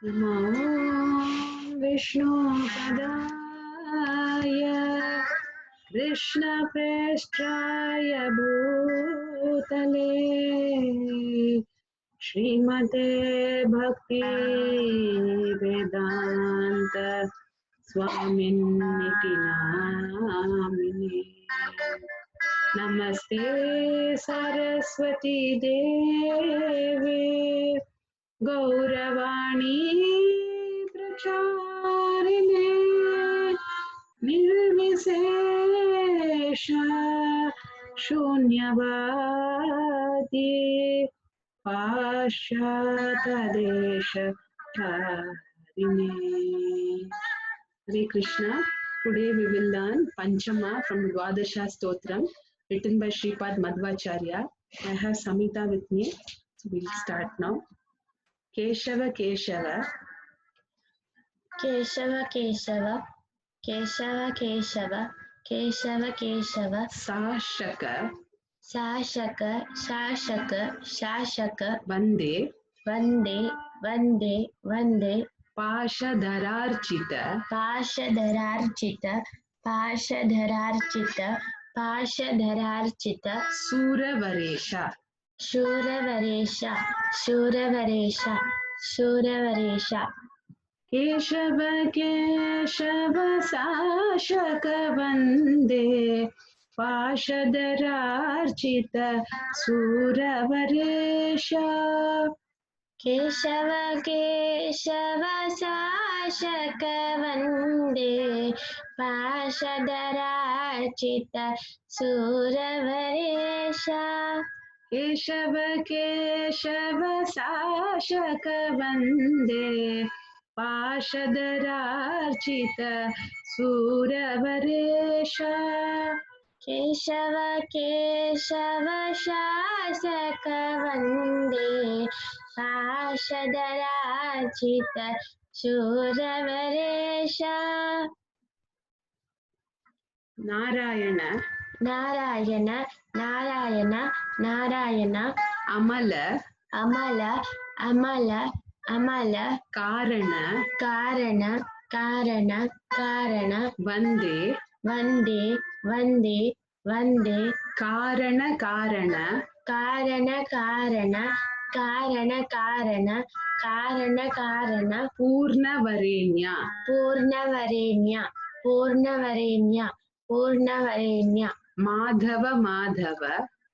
नमो विष्णुपदाय कृष्णप्रेष्ठाय भूतले श्रीमते भक्ति वेदांत स्वामिन्निति नामिने। नमस्ते सरस्वती देवे गौरवाणी प्रचारिणे निर्विशेष शून्यवादी पाश्चात्यदेश धारिणे. Hare Krishna. Today we will learn Panchama from Dwadasha Stotram written by Sripad Madhvacharya. I have Samita with me. So we'll start now. Keshava Keshava Keshava Keshava Keshava Keshava Keshava Keshava Sashaka Shashaka Shashaka Shashaka Vande Vande Vande Vande Pashadhararchita Pashadhararchita Pashadhararchita Pashadhararchita Suravaresha Shuravaresha Shuravaresha Shuravaresha Keshava Keshava Sashaka Vande Pashadhararchita Suravaresha Keshava Keshava Sashaka Vande Pashadhararchita Suravaresha Keshava Keshava Sashaka Vande Pashadhararchita Suravaresha Keshava Keshava Shasaka Vande Pashadhararchita Suravaresha Narayana Narayana Narayana Narayana Amala Amala Amala Amala Karana Karana Karana Karana Vande Vande Vande Vande Karana Karana Karana Karana Karana Karana Karana Karana Purnavarenya Purnavarenya Purnavarenya Purnavarenya Madhava Madhava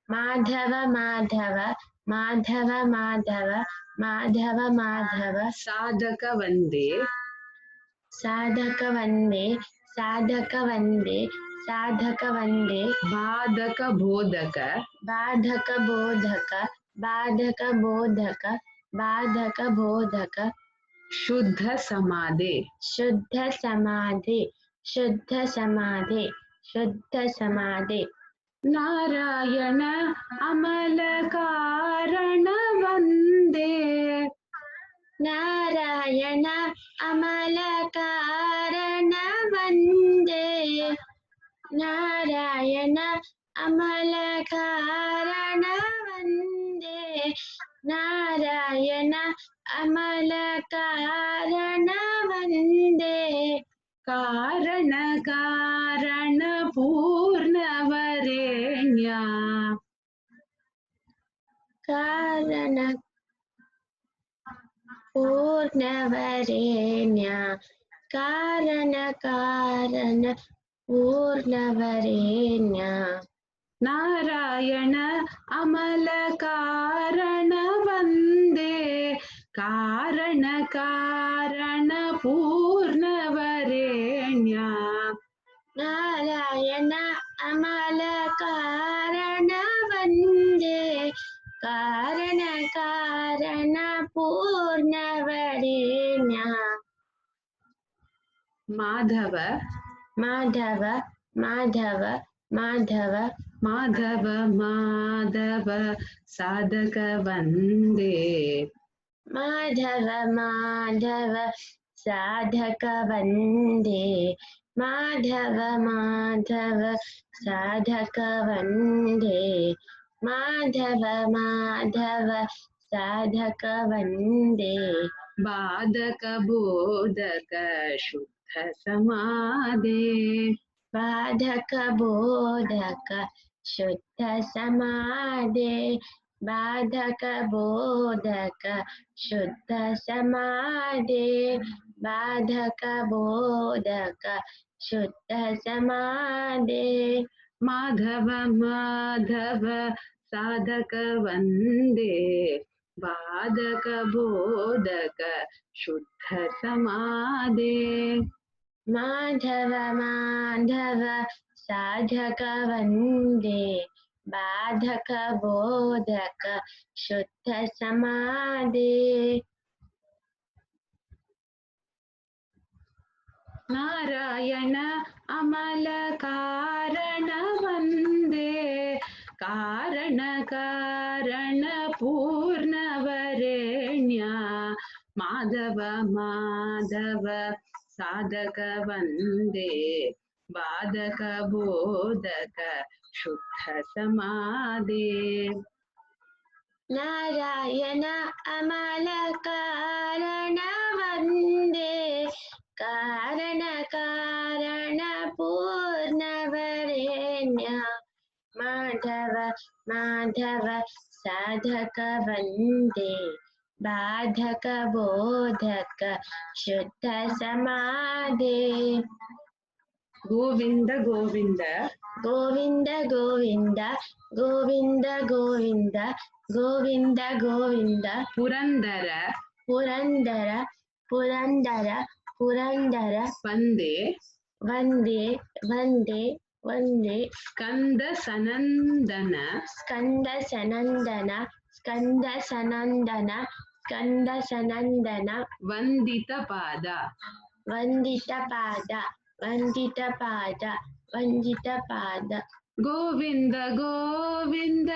Madhava Madhava Madhava Madhava Madhava Madhava Sadhaka Vande Sadhaka Vande Sadhaka Vande Sadhaka Vande Badhaka Bodhaka Badhaka Bodhaka Badhaka Bodhaka Badhaka Bodhaka Shuddha Samadhe Shuddha Samadhi Shuddha Samadhi Shuddha Samadhi Narayana Amala Karana Vande Narayana Amala Karana Vande Narayana Amala Karana Vande Narayana Amala Karana Vande Karana Karana Purnavarenya Karana Purnavarenya Karana Karana Purnavarenya Narayana Amala Karana Vande Karana Karana Purnavarenya Narayana Amala Karana Vande Karana Karana Purnavarenya Madhava Madhava Madhava Madhava Madhava Madhava Sadhaka Vande Madhava Madhava Sadhaka Vande Madhava Madhava Sadhaka Vande Madhava Madhava Sadhaka Vande बाधक बोधक शुद्ध समाधे बाधक बोधक शुद्ध समाधे बाधक बोधक शुद्ध समाधे बाधक बोधक शुद्ध समाधे माधव माधव साधक वंदे बाधक बोधक शुद्ध समाधे माधव माधव साधक वंदे बाधक बोधक शुद्ध समाधे नारायण अमल कारण वंदे कारण कारण पूर्ण वरेण्या माधव माधव साधक वंदे बाधक बोधक शुद्ध समाधे नारायण अमल कारण वंदे कारण कारण पूर्ण वरेण्य माधव माधव साधक वंदे बाधक बोधक शुद्ध समाधे गोविंद गोविंद गोविंद गोविंद गोविंद गोविंद गोविंद गोविंद पुरंदर पुरंदर पुरंदर पुरंदर वंदे वंदे वंदे वंदे स्कंद सनंदन स्कंद सनंदन स्कंद सनंदन स्कंद सनंदन वंदित पाद वंदित पाद वंदित पाद वंदित पाद गोविंद गोविंद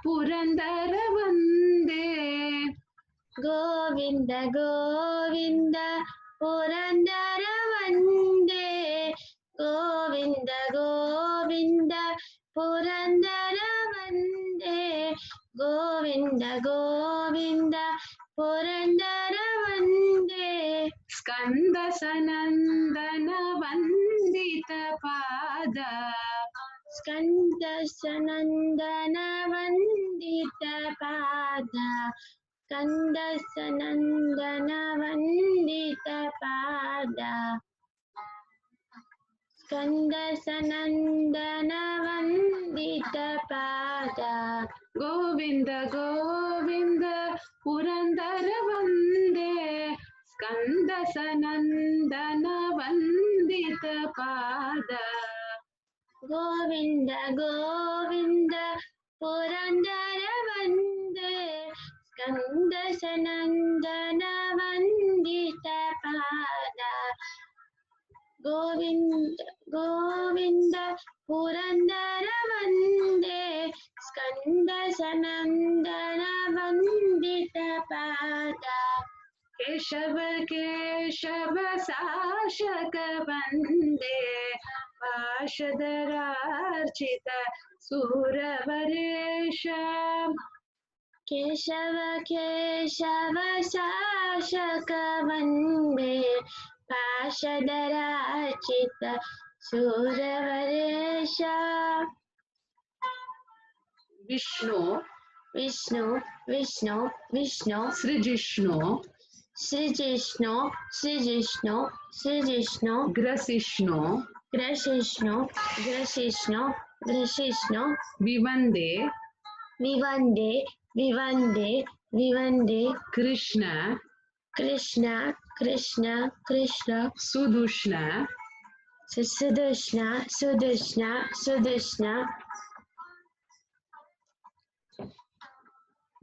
पुरंदर वंदे गोविंद गोविंद पुरंदर वंदे गोविंद गोविंद पुरंदर वंदे गोविंद गोविंद पुरंदर वंदे स्कंद सनंदन वंदित पाद स्कंद सनंदन वंदित पाद स्कंद सनंदन वंदित पाद स्कंद सनंदन वंदित पाद गोविंद गोविंद पुरंदर वंदे स्कंद सनंदन वंदित पाद गोविंद गोविंद पुरंदर वंदे स्कंद सनंदन वंदित पाद गोविंद गोविंद पुरंदर वंदे स्कंद सनंदन वंदित पाद केशव केशव शासक वंदे पाशधरार्चित सूरवरेश केशव केशव शासक वंदे पाशधरार्चित सूरवरेश विष्णु विष्णु विष्णु विष्णु सृजिष्णु श्रीजिष्णु श्रीजिष्णु श्रीजिष्णु ग्रसिष्णु ग्रसिष्णु ग्रसिष्णु ग्रसिष्णु विवंदे विवंदे विवंदे विवंदे कृष्ण कृष्ण कृष्ण कृष्ण सुदुष्ण सुदुष्ण सुदुष्ण सुदुष्ण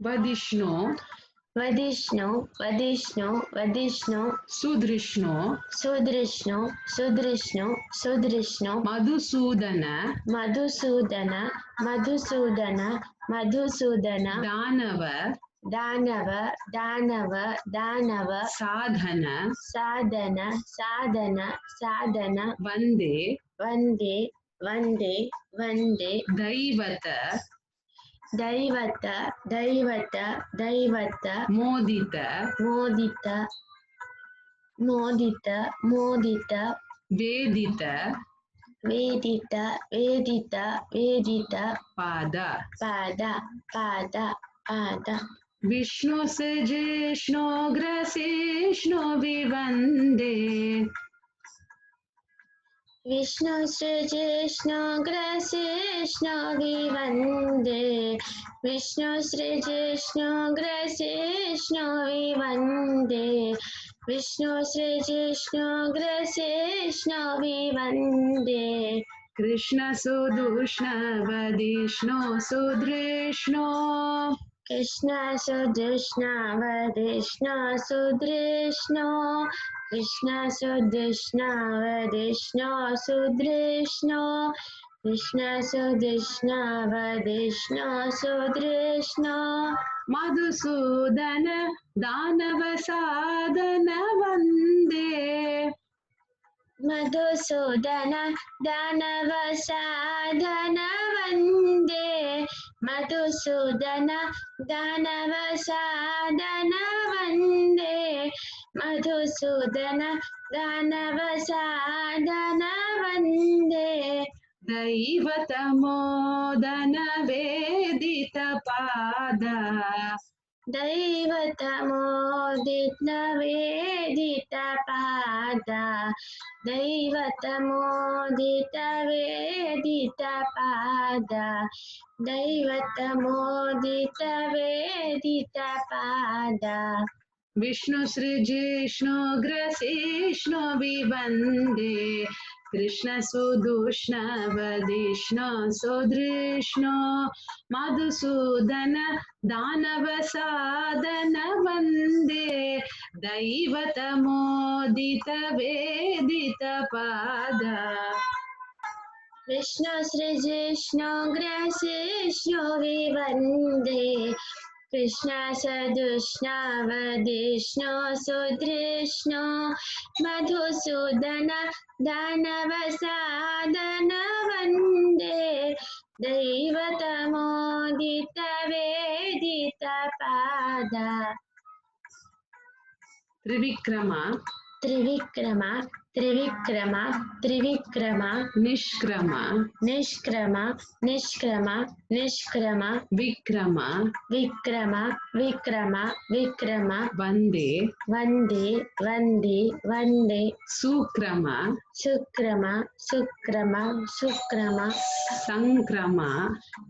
वदिष्णु वदिष्णु वदिष्णु वदिष्णु सुदृष्णु सुदृष्णु सुदृष्णु सुदृष्णु मधुसूदन मधुसूदन मधुसूदन मधुसूदन दानव दानव दानव दानव साधन साधन साधन साधन वंदे वंदे वंदे वंदे दैवत Daivata, Daivata, Daivata, Modita, Modita, Modita, Modita, Vedita, Vedita, Vedita, Vedita, Pada. Pada, Pada, Pada. Vishnu Sejeshno Graseshno Vivande. Vishnu Srijeshno Graseshno Vivande. Vishnu Srijeshno Graseshno Vivande. Vishnu Srijeshno Graseshno Vivande. Krishna Sudushna Vadishno Sudrishno. Krishna Sudrishna Vadishna Sudrishno. Krishna Sudrishna Vadishna Sudrishno. Krishna Sudrishna Vadishna Sudrishno. Madhusudana Danavasadana Vande. Madhusudana Danavasadana Vande. Madhusudana Danavasadana Vande. Madhusudana Danavasadana Vande. Daivatamodana Vedita Pada. Daivatamodita Vedita Pada. Daivatamodita Vedita Pada. Daivatamodita Vedita Pada. Vishnu Srijeshno Graseshno Vivande. Krishna Sudushna Vadishno Sudrishno. Madhusudana Danavasadana Vande. Daivatamodita Vedita Pada. Vishnu Srijeshno Graseshno Vivande. Krishna Sadushna Vadishno Sudrishno. Madhusudana Danavasadana Vande. Daivatamodita Vedita Pada. Trivikrama, Trivikrama, Trivikrama, Trivikrama, Nishkrama, Nishkrama, Nishkrama, Nishkrama, Vikrama, Vikrama, Vikrama, Vikrama, Vande, Vande, Vande, Vande, Sukrama, Sukrama, Sukrama, Sukrama, Sankrama,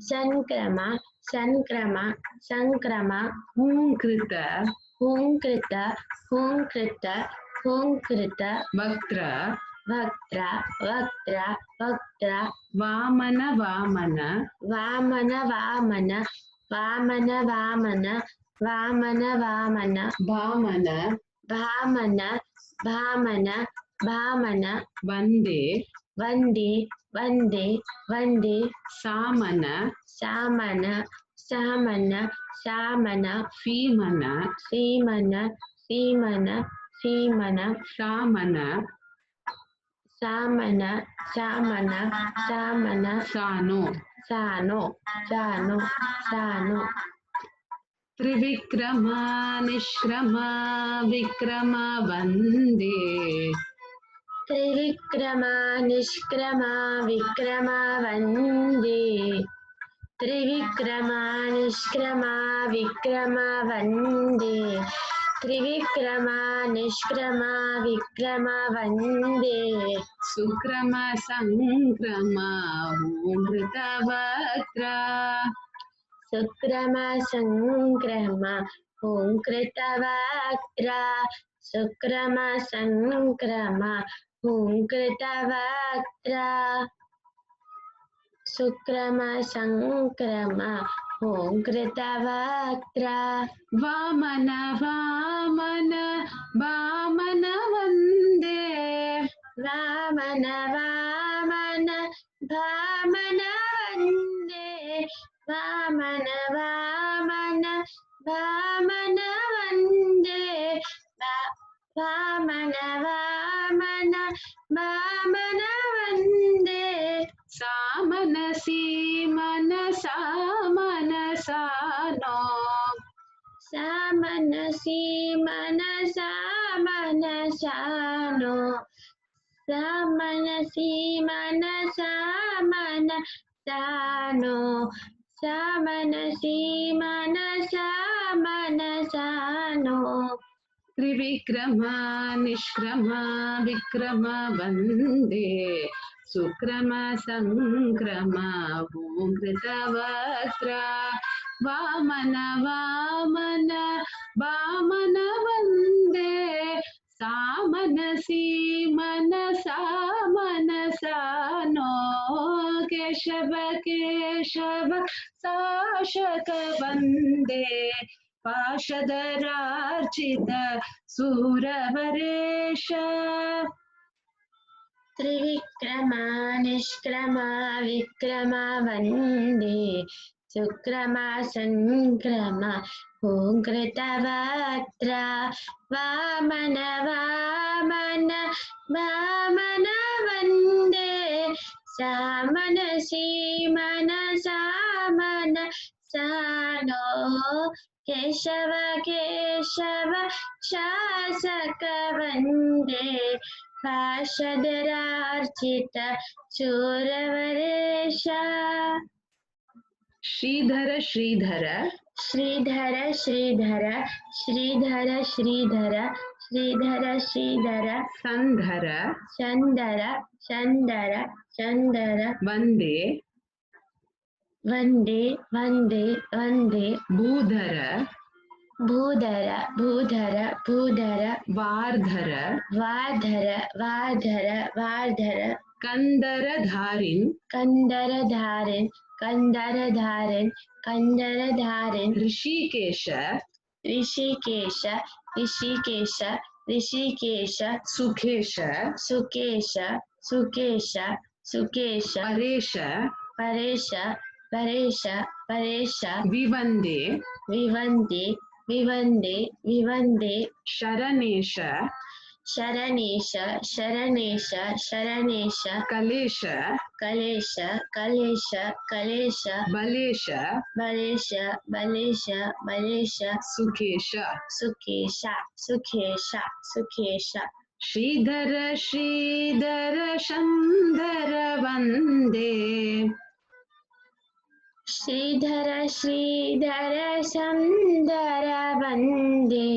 Sankrama, Sankrama, Sankrama, Humkrita, Humkrita, Humkrita, Humkrita, Vaktra, Vaktra, Vaktra, Vaktra, Vamana, Vamana, Vamana, Vamana, Vamana, Vamana, Vamana, Vamana, Bhamana, Bhamana, Bhamana, Bhamana, Vande, Vande, Vande, Vande, Samana, Samana, Samana, Samana, Fimana, Simana, Simana, Simana, Shamana, Samana, Samana, Samana, Sano, Sano, Sano, Sano. Trivikrama, Nishkrama, Vikrama, Vande. Trivikrama, Nishkrama, Vikrama, Vande. Trivikrama, Nishkrama, Vikrama, Vande. Trivikrama, Nishkrama, Vikrama, Vande. Sukrama, Sankrama, Humkrita, Vaktra. Sukrama, Sankrama, Humkrita, Vaktra. Sukrama, Sankrama, Humkrita, Vaktra. Sukrama, Sankrama, Humkrita, Vaktra. Vamana, Vamana, Vamana, Vande. Vamana, Vamana, Vamana, Vande. Vamana, Vamana, Vamana, Vande. Vamana, Vamana, Vamana, Vande. Samana, Simana, Samana, मनसि मनसा मनसानो सा मनसि मनसा मनसानो सा मनसि मनसा मनसानो त्रिविक्रमा निष्क्रमा विक्रम वन्दे सुक्रम संक्रम भूकृतवक्त्र वामन वामन वामन वन्दे सामनसि मनसा मनसा नो केशव केशव शासक वन्दे पाशधरार्चित सूरवरेश त्रिविक्रमा निष्क्रमा विक्रम वन्दे सुक्रमा संक्रमा भूकृतवक्त्र वामन वामन वामन वन्दे सामनसि मनसा मनसा नो केशव केशव शासक वन्दे पाशधरार्चित शूरवरेश श्रीधर श्रीधर श्रीधर श्रीधर श्रीधर श्रीधर श्रीधर श्रीधर संधर चन्दर चन्दर चन्दर वन्दे वन्दे वन्दे वन्दे भूधर भूधर भूधर भूधर वार्धर वाधर वाधर वाधर कंदरधारिन् कंदरधारिन् कंदरधारिन् कंदरधारिन् ऋषिकेश ऋषिकेश ऋषिकेश ऋषिकेश सुखेश सुकेश सुकेश सुकेश परेश परेश परेश परेश विवन्दे विवन्दे विवन्दे विवन्दे शरणेश शरणेश शरणेश शरणेश कलेश कलेश कलेश कलेश बलेश बलेश बलेश बलेश सुखेश सुकेश सुकेश सुकेश श्रीधर श्रीधर शंधर वन्दे श्रीधर श्रीधर सुन्दर वन्दे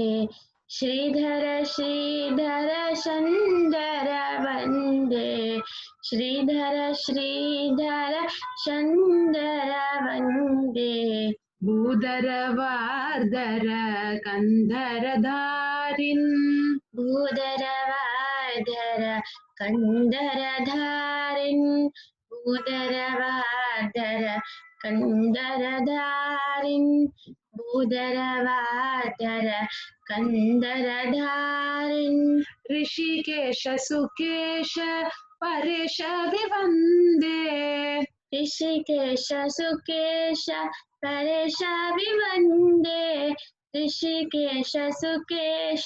श्रीधर श्रीधर सुन्दर वन्दे श्रीधर श्रीधर सुन्दर वन्दे भूधर वार्धर कंधरधारिन् भूधर वाधर कंदरधारिन् भूधर वाधर कंदरधारिन् भूधर वाधर कंदरधारिन् ऋषिकेश सुकेश परेश विवन्दे ऋषिकेश सुकेश परेश विवन्दे ऋषिकेश सुकेश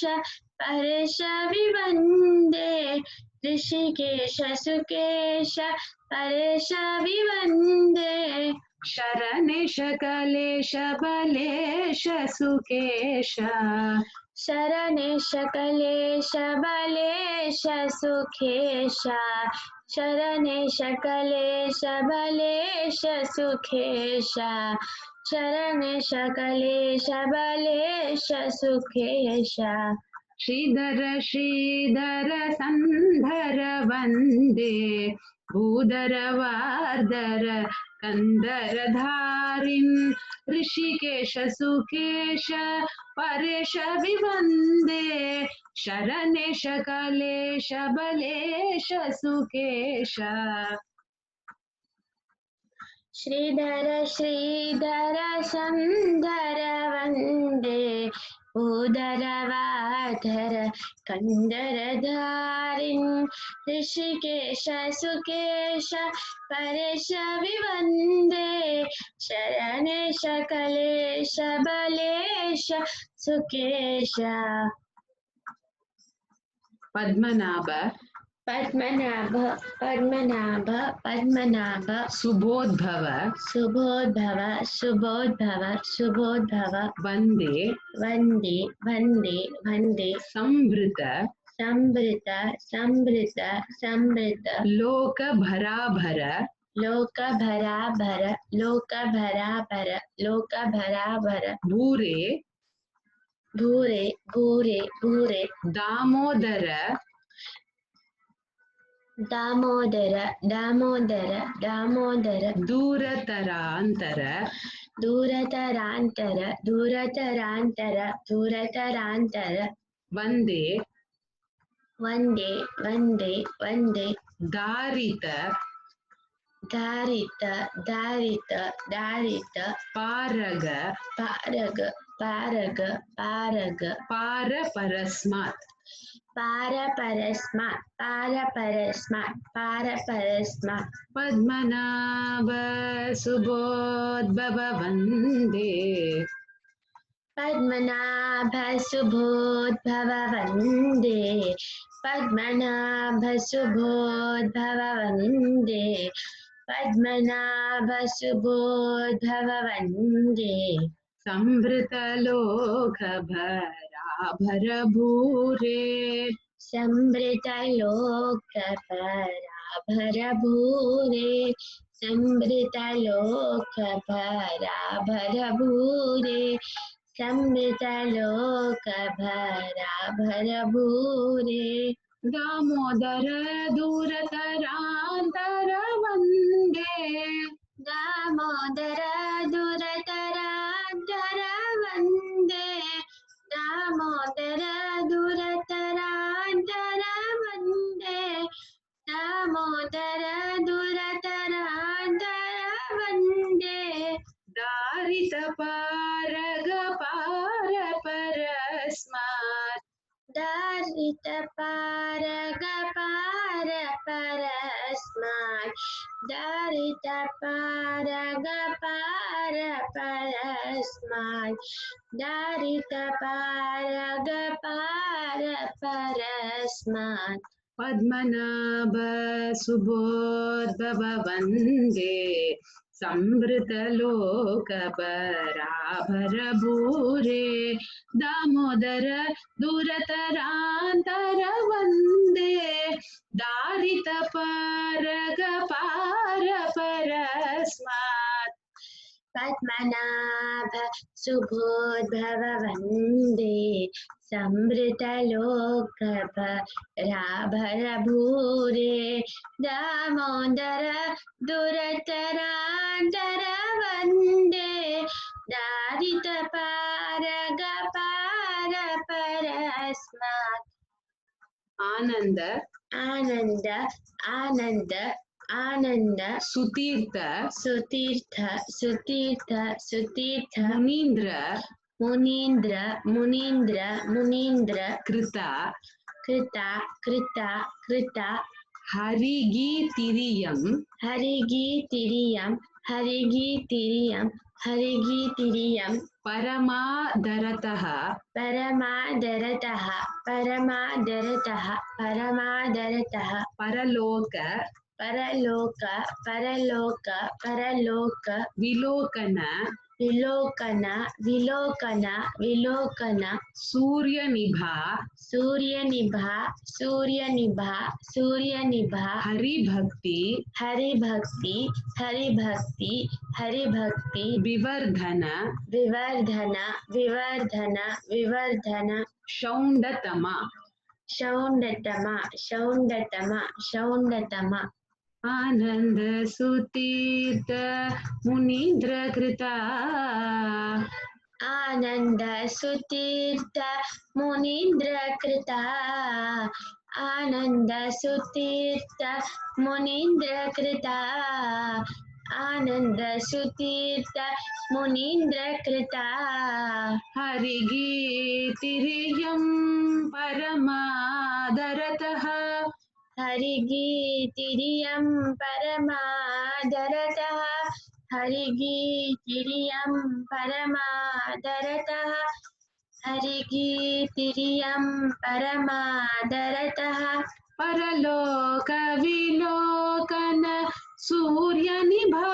परेश विवन्दे ऋषिकेश सुकेश परेश विवन्दे शरणेश कलेश बलेश सुकेश शरणेश कलेश बलेश सुखेश शरणेश कलेश बलेश सुखेश शरणेश कलेश बलेश सुखेश श्रीधर श्रीधर संधर वन्दे भूधर वार्धर कंदरधारिन् ऋषिकेश सुकेश परेश विवन्दे शरणेश कलेश बलेश सुकेश श्रीधर श्रीधर सुन्दर वन्दे भूधर वाधर कंदरधारिन् ऋषिकेश सुकेश परेश विवन्दे शरणेश कलेश Balesh Sukesh Padmanabha Padmanabha, Padmanabha, Padmanabha, Subodhava, Subodhava, Subodhava, Subodhava, Vande, Vande, Vande, Vande, Samvrita, Sambrita, Sambrita, Sambrita, Loka Bharabhara, Loka Bhara Bhara, Loka Bhara Bhara, Loka Bhara Bhara, Bhure, Bhure, Bhure, Bhure, Damodara, Damodara, Damodara, Damodara, Duratarantara, Duratarantara, Duratarantara, Duratarantara, Vande, Vande, Vande, Vande, Darita, Darita, Darita, Darita, Paraga, Paraga, Paraga, Paraga, Paraparasmat, Paraparasmat, Paraparasmat, Paraparasmat, Padmanabha Subodhava Vande, Padmanabha Subodhava Vande, Padmanabha Subodhava Vande, Padmanabha Subodhava Vande, Samvrita Loka Bharabhara Bhure, Sambrita Loka Bhara Bhure, Sambrita Loka Bhara Bhure, Sambrita Loka Bhara Bhure, Damodara Duratarantara Vande, Damodara Duratarantara Vande, Damodara Duratarantara Vande, Damodara Duratarantara Vande, Darita Paraga Paraparasmat, Darita Paraga Paraparasmat, Darita Paraga Paraparasmat, Darita Paraga Paraparasmat, Padmanabha Subodhava Vande, Samvrita Loka Bharabhara Bhure, Damodara Duratarantara Vande, Darita Paraga Paraparasmat, Padmanabha Subodhava Vande, Sambrita Loka Bhara Bhure, Damodara Duratarantara Vande, Darita Paraga Paraparasmat, Ananda, Ananda, Ananda, Ananda, Sutirtha, Sutirtha, Sutirtha, Sutirtha, Munindra, Munindra, Munindra, Munindra, Krita, Krita, Krita, Krita, Harigi Tiriyam, Harigi Tiriyam, Harigi Tiriyam, Harigi Tiriyam, Paramadarataha, Paramadarataha, Paramadarataha, Paramadarataha, Paraloka, Paraloka, Paraloka, Paraloka, Vilokana, Vilokana, Vilokana, Vilokana, Suryanibha, Suryanibha, Suryanibha, Suryanibha, Haribhakti, Haribhakti, Haribhakti, Haribhakti, Vivardhana, Vivardhana, Vivardhana, Vivardhana, Shaundatama, Shaundatama, Shaundatama, Shaundatama, Ananda Sutirtha Munindra Krita, Ananda Sutirtha Munindra Krita, Ananda Sutirtha Munindra Krita, Ananda Sutirtha Munindra Krita, Harigi Tiriyam Paramadharataha, Harigi Tiriyam Paramadharataha, Harigi Tiriyam Paramadharataha, Harigi Tiriyam Paramadharataha, परलोक विलोकन सूर्यनिभा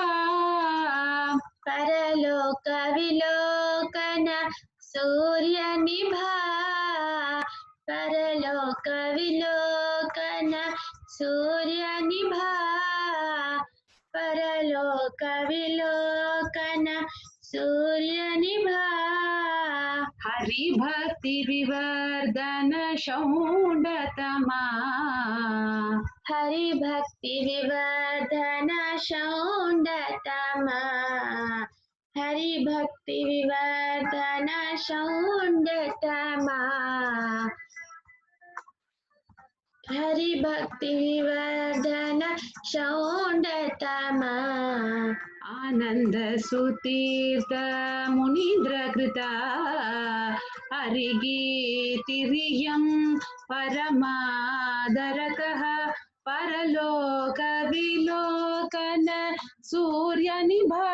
परलोक विलोकन सूर्यनिभा परलोक विलोकन सूर्यनिभा परलोक विलोकन सूर्यनिभा हरि भक्ति विवर्धन शौण्डतमा हरि भक्ति विवर्धन शौण्डतमा हरि भक्ति विवर्धन शौण्डतमा हरि भक्ति विवर्धन शौण्डतमा आनंद सुतीर्थ मुनीन्द्र कृता हरिगीतिरियं परमादरकः परलोक विलोकन सूर्यनिभा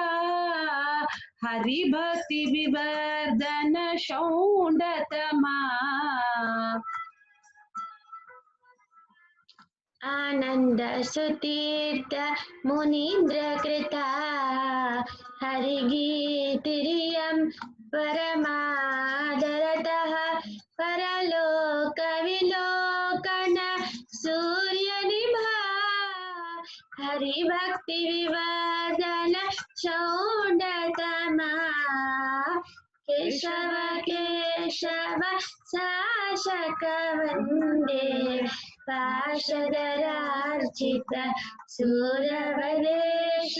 हरिभक्ति विवर्धन शौण्डतमा आनंद सुतीर्थ मुनीन्द्र कृता हरिगीतिरियं परमादरतः परलोक विलोकन सूर्यनिभा हरिभक्ति विवर्धन शौण्डतमा केशव केशव शासक वन्दे पार्षदरार्चित सूरवदेश